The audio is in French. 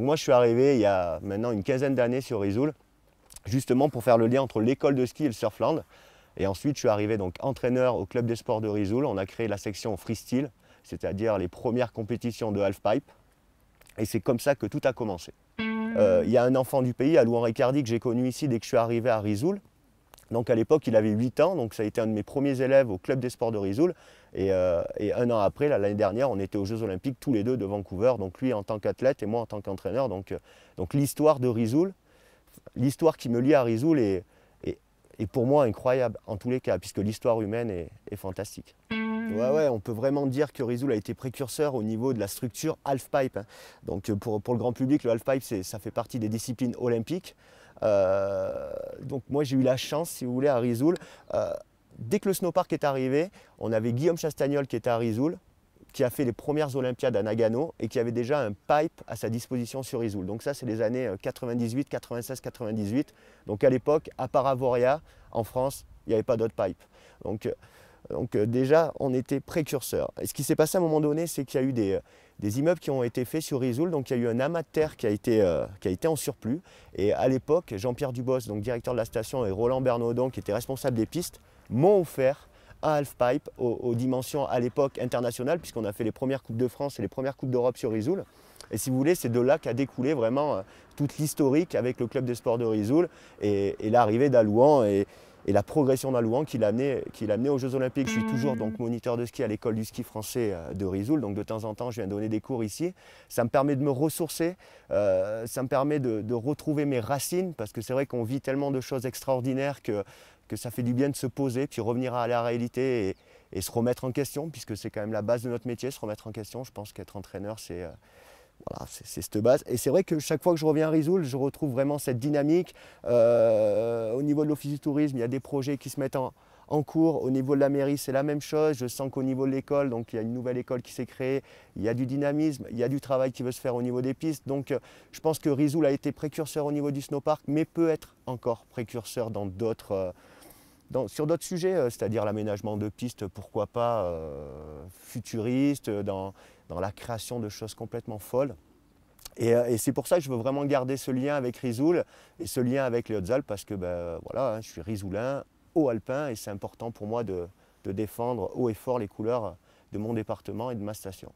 Donc moi je suis arrivé il y a maintenant une quinzaine d'années sur Risoul, justement pour faire le lien entre l'école de ski et le Surfland. Et ensuite je suis arrivé donc entraîneur au club des sports de Risoul. On a créé la section freestyle, c'est-à-dire les premières compétitions de halfpipe. Et c'est comme ça que tout a commencé. Il y a un enfant du pays, Alouan Ricardi, que j'ai connu ici dès que je suis arrivé à Risoul. Donc à l'époque, il avait 8 ans, donc ça a été un de mes premiers élèves au club des sports de Risoul. Et un an après, l'année dernière, on était aux Jeux Olympiques tous les deux de Vancouver, donc lui en tant qu'athlète et moi en tant qu'entraîneur. Donc l'histoire de Risoul, l'histoire qui me lie à Risoul est pour moi incroyable en tous les cas, puisque l'histoire humaine est fantastique. Ouais, on peut vraiment dire que Risoul a été précurseur au niveau de la structure halfpipe, hein. Donc pour le grand public, le halfpipe, ça fait partie des disciplines olympiques. Donc moi j'ai eu la chance, si vous voulez, à Risoul. Dès que le snowpark est arrivé, on avait Guillaume Chastagnol qui était à Risoul, qui a fait les premières Olympiades à Nagano et qui avait déjà un pipe à sa disposition sur Risoul. Donc ça c'est les années 98, 96, 98. Donc à l'époque, à part Avoria, en France, il n'y avait pas d'autre pipe. Donc déjà, on était précurseurs. Et ce qui s'est passé à un moment donné, c'est qu'il y a eu des immeubles qui ont été faits sur Risoul. Donc il y a eu un amas de terre qui a été en surplus. Et à l'époque, Jean-Pierre Dubos, donc directeur de la station, et Roland Bernaudon, qui était responsable des pistes, m'ont offert un halfpipe aux dimensions à l'époque internationales, puisqu'on a fait les premières Coupes de France et les premières Coupes d'Europe sur Risoul. Et si vous voulez, c'est de là qu'a découlé vraiment toute l'historique avec le club des sports de Risoul et l'arrivée d'Alouan et la progression d'Alouan qui l'a amené aux Jeux Olympiques. Je suis toujours donc moniteur de ski à l'école du ski français de Risoul, donc de temps en temps je viens donner des cours ici. Ça me permet de me ressourcer, ça me permet de retrouver mes racines, parce que c'est vrai qu'on vit tellement de choses extraordinaires que ça fait du bien de se poser, puis revenir à la réalité et se remettre en question, puisque c'est quand même la base de notre métier, se remettre en question. Je pense qu'être entraîneur, c'est cette base. Et c'est vrai que chaque fois que je reviens à Risoul, je retrouve vraiment cette dynamique. Au niveau de l'Office du tourisme, il y a des projets qui se mettent en cours. Au niveau de la mairie, c'est la même chose. Je sens qu'au niveau de l'école, donc il y a une nouvelle école qui s'est créée, il y a du dynamisme, il y a du travail qui veut se faire au niveau des pistes. Donc je pense que Risoul a été précurseur au niveau du snowpark, mais peut être encore précurseur sur d'autres sujets, c'est-à-dire l'aménagement de pistes, pourquoi pas, futuristes, dans la création de choses complètement folles. Et c'est pour ça que je veux vraiment garder ce lien avec Risoul et ce lien avec les Hautes-Alpes, parce que voilà, hein, je suis risoulin, haut-alpin, et c'est important pour moi de défendre haut et fort les couleurs de mon département et de ma station.